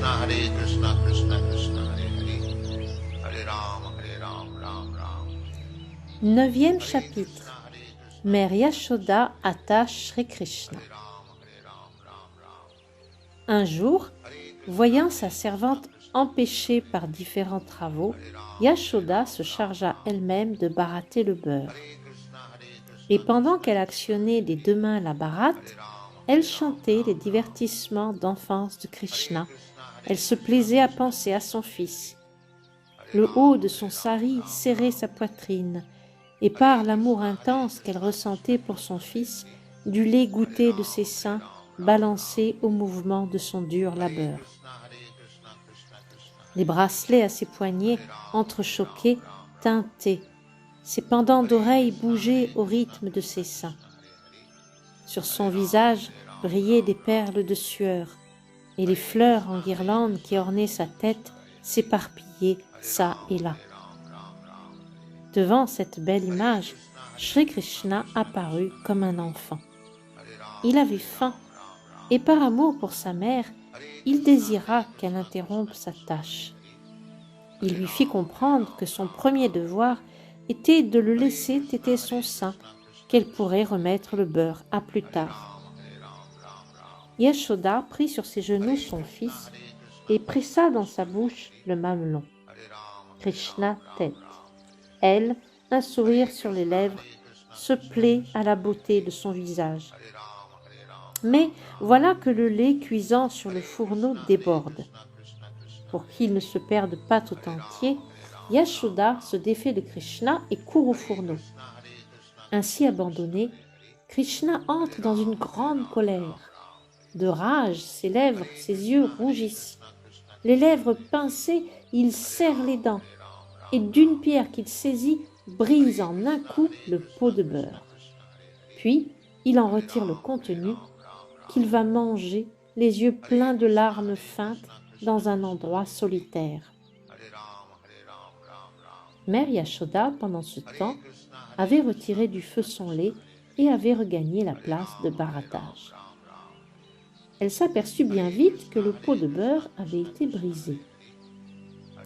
Krishna Krishna Hare Hare, Hare Ram Ram. Neuvième chapitre. Mère Yashoda attache Shri Krishna. Un jour, voyant sa servante empêchée par différents travaux, Yashoda se chargea elle-même de barater le beurre. Et pendant qu'elle actionnait des deux mains la baratte, elle chantait les divertissements d'enfance de Krishna. Elle se plaisait à penser à son fils. Le haut de son sari serrait sa poitrine, et par l'amour intense qu'elle ressentait pour son fils, du lait goûté de ses seins balancé au mouvement de son dur labeur. Les bracelets à ses poignets, entrechoqués, tintaient. Ses pendants d'oreilles bougeaient au rythme de ses seins. Sur son visage brillaient des perles de sueur, et les fleurs en guirlande qui ornaient sa tête s'éparpillaient çà et là. Devant cette belle image, Shri Krishna apparut comme un enfant. Il avait faim, et par amour pour sa mère, il désira qu'elle interrompe sa tâche. Il lui fit comprendre que son premier devoir était de le laisser téter son sein, qu'elle pourrait remettre le beurre à plus tard. Yashoda prit sur ses genoux son fils et pressa dans sa bouche le mamelon. Krishna tête. Elle, un sourire sur les lèvres, se plaît à la beauté de son visage. Mais voilà que le lait cuisant sur le fourneau déborde. Pour qu'il ne se perde pas tout entier, Yashoda se défait de Krishna et court au fourneau. Ainsi abandonné, Krishna entre dans une grande colère. De rage, ses lèvres, ses yeux rougissent. Les lèvres pincées, il serre les dents, et d'une pierre qu'il saisit, brise en un coup le pot de beurre. Puis, il en retire le contenu, qu'il va manger, les yeux pleins de larmes feintes, dans un endroit solitaire. Mère Yashoda, pendant ce temps, avait retiré du feu son lait et avait regagné la place de baratage. Elle s'aperçut bien vite que le pot de beurre avait été brisé.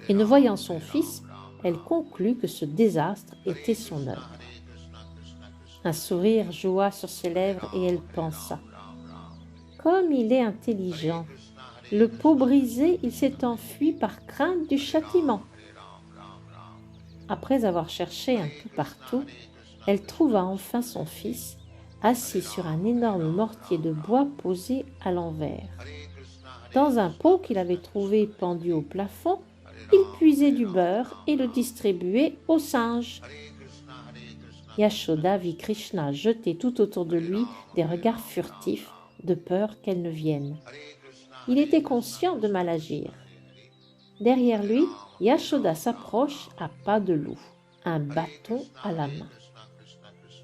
Et ne voyant son fils, elle conclut que ce désastre était son œuvre. Un sourire joua sur ses lèvres et elle pensa : comme il est intelligent, le pot brisé, il s'est enfui par crainte du châtiment. Après avoir cherché un peu partout, elle trouva enfin son fils, assis sur un énorme mortier de bois posé à l'envers. Dans un pot qu'il avait trouvé pendu au plafond, il puisait du beurre et le distribuait aux singes. Yashoda vit Krishna jeter tout autour de lui des regards furtifs, de peur qu'elle ne vienne. Il était conscient de mal agir. Derrière lui, Yashoda s'approche à pas de loup, un bâton à la main.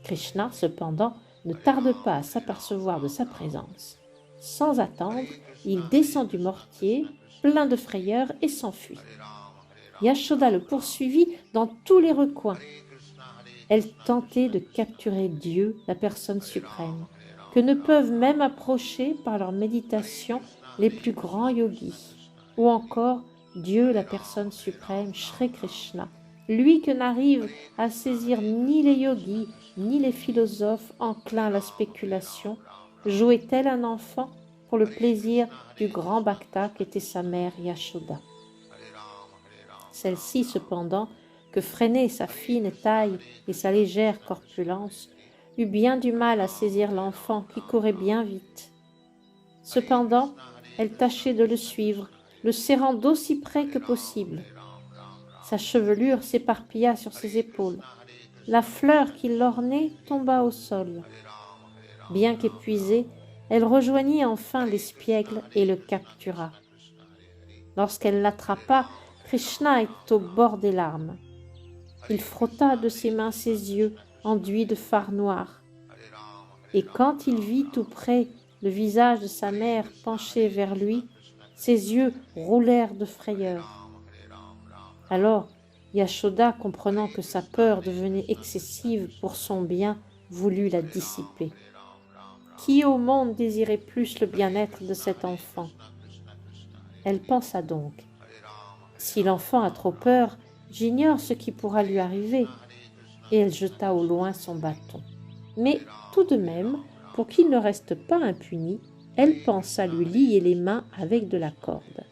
Krishna, cependant, ne tarde pas à s'apercevoir de sa présence. Sans attendre, il descend du mortier, plein de frayeur, et s'enfuit. Yashoda le poursuivit dans tous les recoins. Elle tentait de capturer Dieu, la personne suprême, que ne peuvent même approcher par leur méditation les plus grands yogis, ou encore Dieu, la personne suprême, Shri Krishna, lui que n'arrivent à saisir ni les yogis, ni les philosophes enclins à la spéculation, jouait tel un enfant pour le plaisir du grand bhakta qu'était sa mère Yashoda. Celle-ci, cependant, que freinaient sa fine taille et sa légère corpulence, eut bien du mal à saisir l'enfant qui courait bien vite. Cependant, elle tâchait de le suivre, le serrant d'aussi près que possible. Sa chevelure s'éparpilla sur ses épaules. La fleur qui l'ornait tomba au sol. Bien qu'épuisée, elle rejoignit enfin l'espiègle et le captura. Lorsqu'elle l'attrapa, Krishna était au bord des larmes. Il frotta de ses mains ses yeux enduits de fard noir. Et quand il vit tout près le visage de sa mère penché vers lui, ses yeux roulèrent de frayeur. Alors, Yashoda, comprenant que sa peur devenait excessive pour son bien, voulut la dissiper. Qui au monde désirait plus le bien-être de cet enfant ? Elle pensa donc: si l'enfant a trop peur, j'ignore ce qui pourra lui arriver. Et elle jeta au loin son bâton. Mais tout de même, pour qu'il ne reste pas impuni, elle pensa lui lier les mains avec de la corde.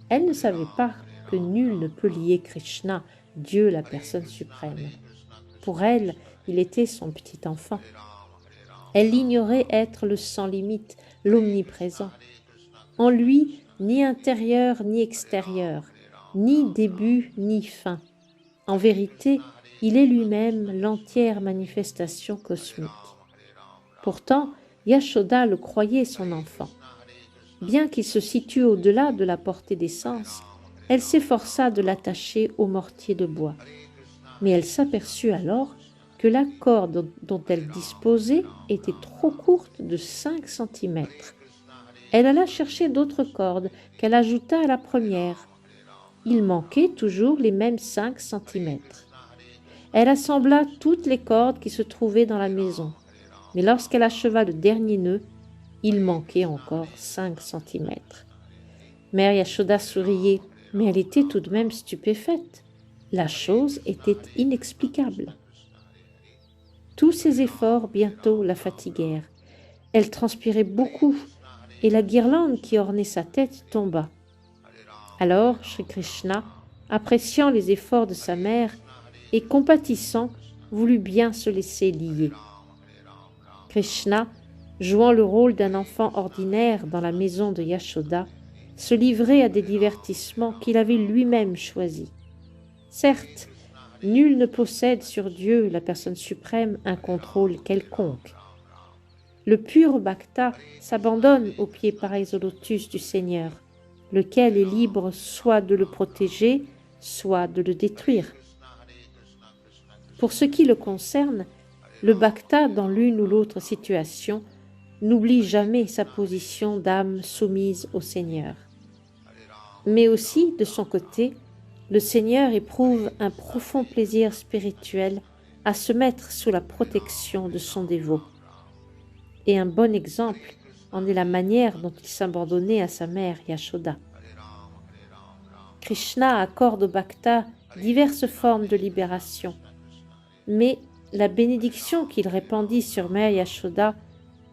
Elle ne savait pas que nul ne peut lier Krishna, Dieu la personne suprême. Pour elle, il était son petit enfant. Elle ignorait être le sans limite, l'omniprésent. En lui, ni intérieur ni extérieur, ni début ni fin. En vérité, il est lui-même l'entière manifestation cosmique. Pourtant, Yashoda le croyait son enfant. Bien qu'il se situe au-delà de la portée des sens, elle s'efforça de l'attacher au mortier de bois. Mais elle s'aperçut alors que la corde dont elle disposait était trop courte de 5 centimètres. Elle alla chercher d'autres cordes qu'elle ajouta à la première. Il manquait toujours les mêmes 5 centimètres. Elle assembla toutes les cordes qui se trouvaient dans la maison, mais lorsqu'elle acheva le dernier nœud, il manquait encore 5 centimètres. Mère Yashoda souriait, mais elle était tout de même stupéfaite. La chose était inexplicable. Tous ses efforts bientôt la fatiguèrent. Elle transpirait beaucoup, et la guirlande qui ornait sa tête tomba. Alors Shri Krishna, appréciant les efforts de sa mère et compatissant, voulut bien se laisser lier. Krishna, jouant le rôle d'un enfant ordinaire dans la maison de Yashoda, se livrait à des divertissements qu'il avait lui-même choisis. Certes, nul ne possède sur Dieu, la personne suprême, un contrôle quelconque. Le pur bhakta s'abandonne aux pieds pareils au lotus du Seigneur, lequel est libre soit de le protéger, soit de le détruire. Pour ce qui le concerne, le bhakta, dans l'une ou l'autre situation, n'oublie jamais sa position d'âme soumise au Seigneur. Mais aussi, de son côté, le Seigneur éprouve un profond plaisir spirituel à se mettre sous la protection de son dévot. Et un bon exemple en est la manière dont il s'abandonnait à sa mère Yashoda. Krishna accorde au bhakta diverses formes de libération, mais la bénédiction qu'il répandit sur mère Yashoda,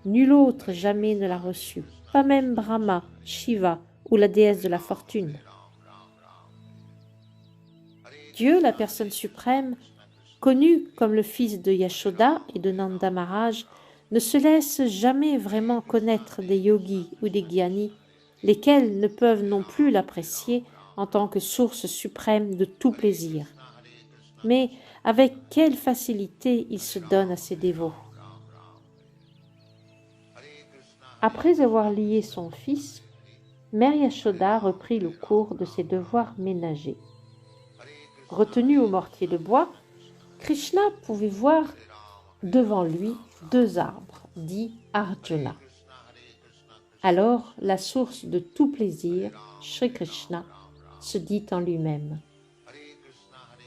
nul autre jamais ne l'a reçue, pas même Brahma, Shiva ou la déesse de la fortune. Dieu, la personne suprême, connu comme le fils de Yashoda et de Nanda Maharaj, ne se laisse jamais vraiment connaître des yogis ou des gyanis, lesquels ne peuvent non plus l'apprécier en tant que source suprême de tout plaisir. Mais avec quelle facilité il se donne à ses dévots. Après avoir lié son fils, mère Yashoda reprit le cours de ses devoirs ménagers. Retenu au mortier de bois, Krishna pouvait voir devant lui 2 arbres, dits Arjuna. Alors la source de tout plaisir, Shri Krishna, se dit en lui-même: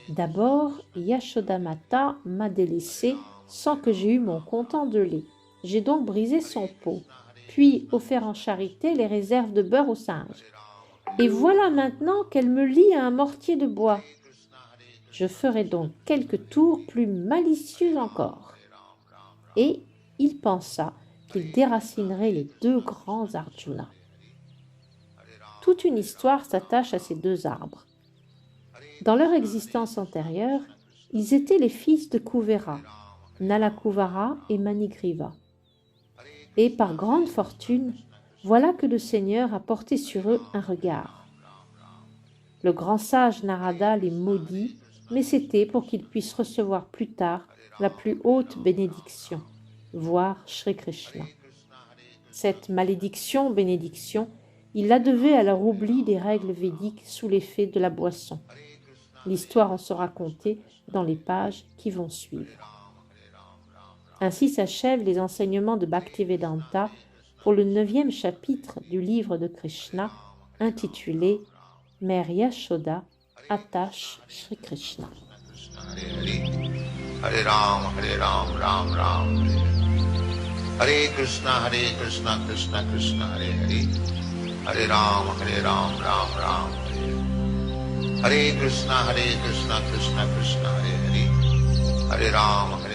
d'abord, Yashoda Mata m'a délaissé sans que j'aie eu mon comptant de lait. J'ai donc brisé son pot, puis offert en charité les réserves de beurre aux singes. Et voilà maintenant qu'elle me lie à un mortier de bois. Je ferai donc quelques tours plus malicieux encore. Et il pensa qu'il déracinerait les 2 grands Arjuna. Toute une histoire s'attache à ces 2 arbres. Dans leur existence antérieure, ils étaient les fils de Kuvera, Nalakuvara et Manigriva. Et par grande fortune, voilà que le Seigneur a porté sur eux un regard. Le grand sage Narada les maudit, mais c'était pour qu'ils puissent recevoir plus tard la plus haute bénédiction, voire Shri Krishna. Cette malédiction-bénédiction, il la devait à leur oubli des règles védiques sous l'effet de la boisson. L'histoire en sera contée dans les pages qui vont suivre. Ainsi s'achèvent les enseignements de Bhaktivedanta pour le 9e chapitre du livre de Krishna intitulé Mère Yashoda attache Shri Krishna. Hare Ram, Ram Ram, Hare Krishna, Krishna Krishna, Hare Hare. Hare Ram, Ram Ram, Hare Krishna, Krishna Krishna, Hare Hare, Hare Ram,